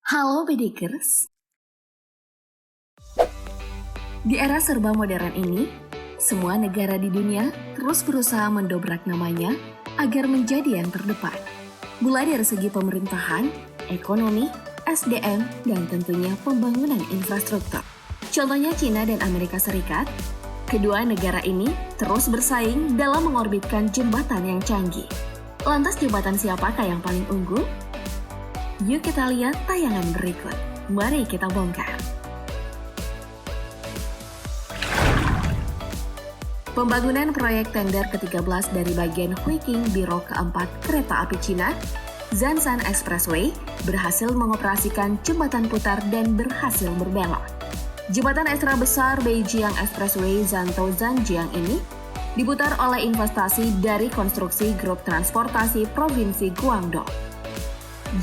Halo Bedikers. Di era serba modern ini, semua negara di dunia terus berusaha mendobrak namanya agar menjadi yang terdepan. Mulai dari segi pemerintahan, ekonomi, SDM, dan tentunya pembangunan infrastruktur. Contohnya China dan Amerika Serikat, kedua negara ini terus bersaing dalam mengorbitkan jembatan yang canggih. Lantas jembatan siapakah yang paling unggul? Yuk kita lihat tayangan berikut. Mari kita bongkar. Pembangunan proyek tender ke-13 dari bagian Huiqing Biro keempat Kereta Api Cina, Zanshan Expressway, berhasil mengoperasikan jembatan putar dan berhasil berbelok. Jembatan ekstra besar Beijiang Expressway Zantou Zhanjiang ini diputar oleh investasi dari konstruksi grup transportasi Provinsi Guangdong.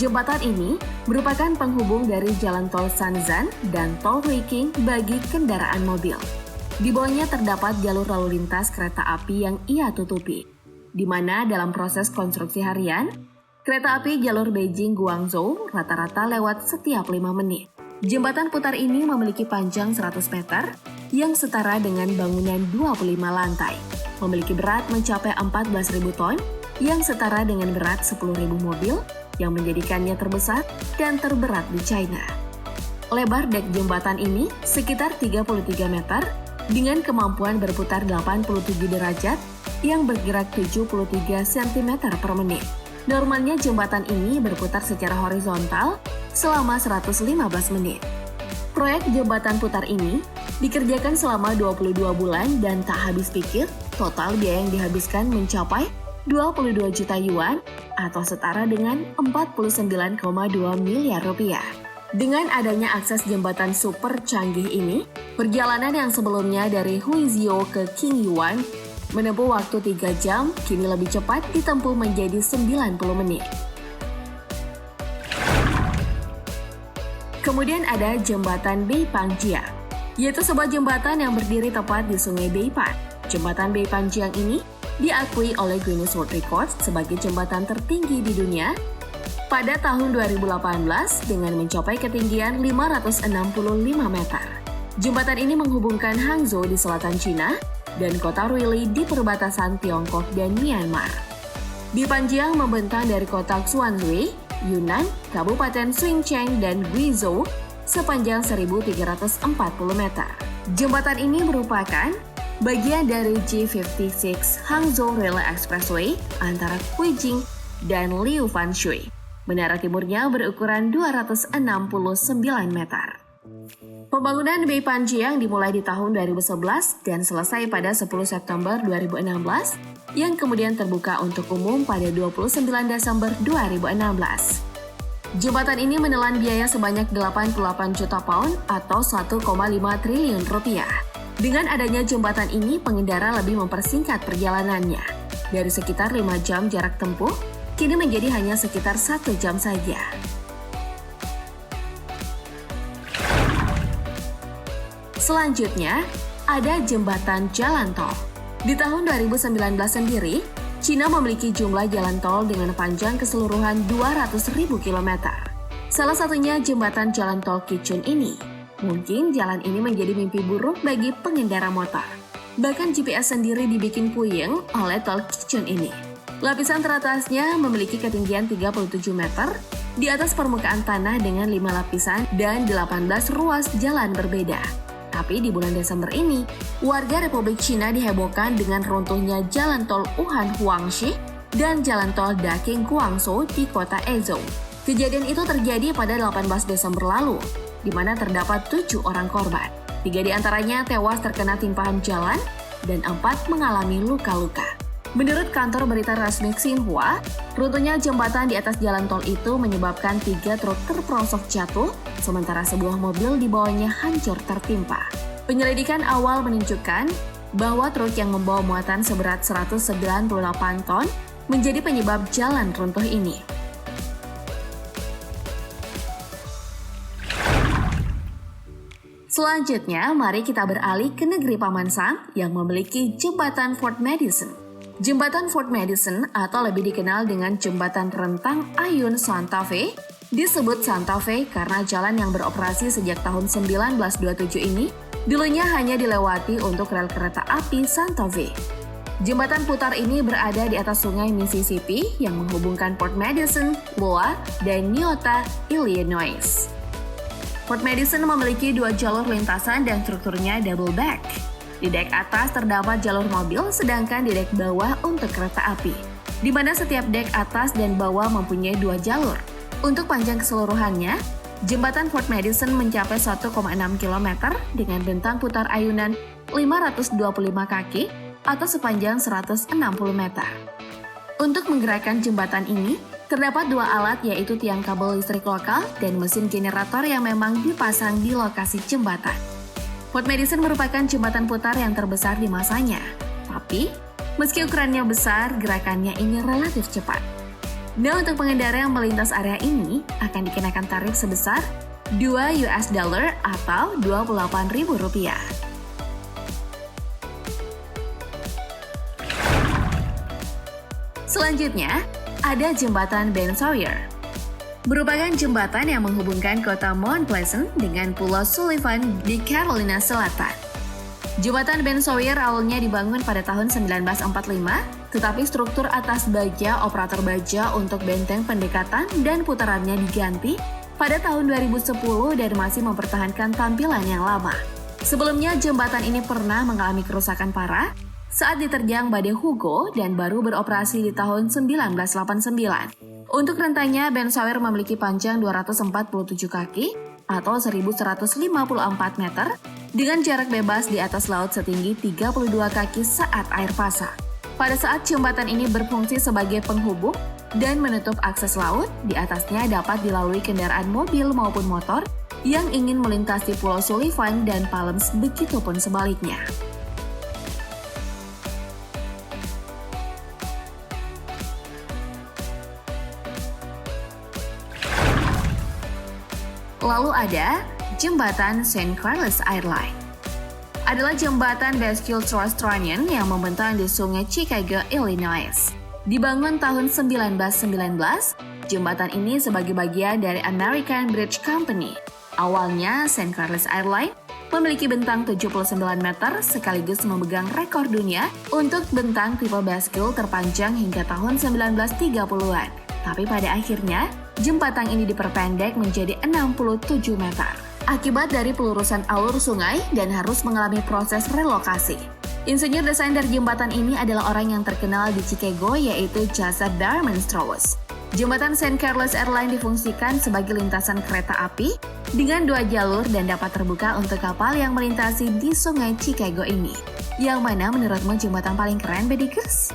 Jembatan ini merupakan penghubung dari jalan tol Shenzhen dan tol Huiqing bagi kendaraan mobil. Di bawahnya terdapat jalur lalu lintas kereta api yang ia tutupi, di mana dalam proses konstruksi harian, kereta api jalur Beijing-Guangzhou rata-rata lewat setiap 5 menit. Jembatan putar ini memiliki panjang 100 meter yang setara dengan bangunan 25 lantai, memiliki berat mencapai 14.000 ton yang setara dengan berat 10.000 mobil, yang menjadikannya terbesar dan terberat di China. Lebar dek jembatan ini sekitar 33 meter dengan kemampuan berputar 87 derajat yang bergerak 73 cm per menit. Normalnya jembatan ini berputar secara horizontal selama 115 menit. Proyek jembatan putar ini dikerjakan selama 22 bulan dan tak habis pikir, total biaya yang dihabiskan mencapai 22 juta yuan atau setara dengan 49,2 miliar rupiah. Dengan adanya akses jembatan super canggih ini, perjalanan yang sebelumnya dari Huizhou ke Qingyuan menempuh waktu 3 jam, kini lebih cepat ditempuh menjadi 90 menit. Kemudian ada jembatan Beipanjiang, yaitu sebuah jembatan yang berdiri tepat di Sungai Beipan. Jembatan Beipanjiang ini diakui oleh Guinness World Records sebagai jembatan tertinggi di dunia pada tahun 2018 dengan mencapai ketinggian 565 meter. Jembatan ini menghubungkan Hangzhou di selatan Cina dan kota Ruili di perbatasan Tiongkok dan Myanmar. Beipanjiang membentang dari kota Xuanzui, Yunnan, Kabupaten Xinjiang, dan Guizhou sepanjang 1.340 meter. Jembatan ini merupakan bagian dari G56 Hangzhou Rail Expressway antara Huijing dan Liufanshui. Menara timurnya berukuran 269 meter. Pembangunan Beipanjiang dimulai di tahun 2011 dan selesai pada 10 September 2016 yang kemudian terbuka untuk umum pada 29 Desember 2016. Jembatan ini menelan biaya sebanyak 88 juta pound atau 1,5 triliun rupiah. Dengan adanya jembatan ini, pengendara lebih mempersingkat perjalanannya. Dari sekitar 5 jam jarak tempuh, kini menjadi hanya sekitar 1 jam saja. Selanjutnya, ada jembatan jalan tol. Di tahun 2019 sendiri, Cina memiliki jumlah jalan tol dengan panjang keseluruhan 200.000 km. Salah satunya jembatan jalan tol Qichun ini. Mungkin jalan ini menjadi mimpi buruk bagi pengendara motor. Bahkan GPS sendiri dibikin puyeng oleh tol Qichun ini. Lapisan teratasnya memiliki ketinggian 37 meter di atas permukaan tanah dengan 5 lapisan dan 18 ruas jalan berbeda. Tapi di bulan Desember ini, warga Republik Cina dihebohkan dengan runtuhnya jalan tol Wuhan-Huangshi dan jalan tol Daqing-Guangzhou di kota Ezhou. Kejadian itu terjadi pada 18 Desember lalu, di mana terdapat 7 orang korban. 3 diantaranya tewas terkena timpahan jalan dan 4 mengalami luka-luka. Menurut kantor berita resmi Xinhua, runtuhnya jembatan di atas jalan tol itu menyebabkan 3 truk terperosok jatuh, sementara sebuah mobil di bawahnya hancur tertimpa. Penyelidikan awal menunjukkan bahwa truk yang membawa muatan seberat 198 ton menjadi penyebab jalan runtuh ini. Selanjutnya, mari kita beralih ke negeri Paman Sam yang memiliki jembatan Fort Madison. Jembatan Fort Madison atau lebih dikenal dengan Jembatan Rentang Ayun Santa Fe Disebut Santa Fe karena jalan yang beroperasi sejak tahun 1927 ini dulunya hanya dilewati untuk rel kereta api Santa Fe. Jembatan putar ini berada di atas sungai Mississippi yang menghubungkan Port Madison, Iowa, dan Newton, Illinois. Port Madison memiliki 2 jalur lintasan dan strukturnya double deck. Di dek atas terdapat jalur mobil, sedangkan di dek bawah untuk kereta api, di mana setiap dek atas dan bawah mempunyai 2 jalur. Untuk panjang keseluruhannya, jembatan Port Madison mencapai 1,6 km dengan bentang putar ayunan 525 kaki atau sepanjang 160 meter. Untuk menggerakkan jembatan ini, terdapat 2 alat yaitu tiang kabel listrik lokal dan mesin generator yang memang dipasang di lokasi jembatan. Port Madison merupakan jembatan putar yang terbesar di masanya, tapi meski ukurannya besar, gerakannya ini relatif cepat. Nah, untuk pengendara yang melintas area ini akan dikenakan tarif sebesar $2 atau Rp28.000. Selanjutnya, ada jembatan Ben Sawyer. Merupakan jembatan yang menghubungkan kota Mount Pleasant dengan Pulau Sullivan di Carolina Selatan. Jembatan Ben Sawyer awalnya dibangun pada tahun 1945, tetapi struktur atas baja operator baja untuk benteng pendekatan dan putarannya diganti pada tahun 2010 dan masih mempertahankan tampilan yang lama. Sebelumnya, jembatan ini pernah mengalami kerusakan parah saat diterjang badai Hugo dan baru beroperasi di tahun 1989. Untuk rentangnya, Ben Sawyer memiliki panjang 247 kaki atau 1.154 meter dengan jarak bebas di atas laut setinggi 32 kaki saat air pasang. Pada saat jembatan ini berfungsi sebagai penghubung dan menutup akses laut, di atasnya dapat dilalui kendaraan mobil maupun motor yang ingin melintasi Pulau Sullivan dan Palms, begitupun sebaliknya. Lalu ada jembatan St. Carlos Airline. Adalah jembatan bascule-Trans-Tronian yang membentang di sungai Chicago, Illinois. Dibangun tahun 1919, jembatan ini sebagai bagian dari American Bridge Company. Awalnya, St. Carlos Airline memiliki bentang 79 meter sekaligus memegang rekor dunia untuk bentang tipe bascule terpanjang hingga tahun 1930-an. Tapi pada akhirnya, jembatan ini diperpendek menjadi 67 meter. Akibat dari pelurusan alur sungai dan harus mengalami proses relokasi. Insinyur desain dari jembatan ini adalah orang yang terkenal di Chicago yaitu Joseph Barman Strauss. Jembatan St. Carlos Airline difungsikan sebagai lintasan kereta api dengan 2 jalur dan dapat terbuka untuk kapal yang melintasi di sungai Chicago ini. Yang mana menurutmu jembatan paling keren, Bedikers?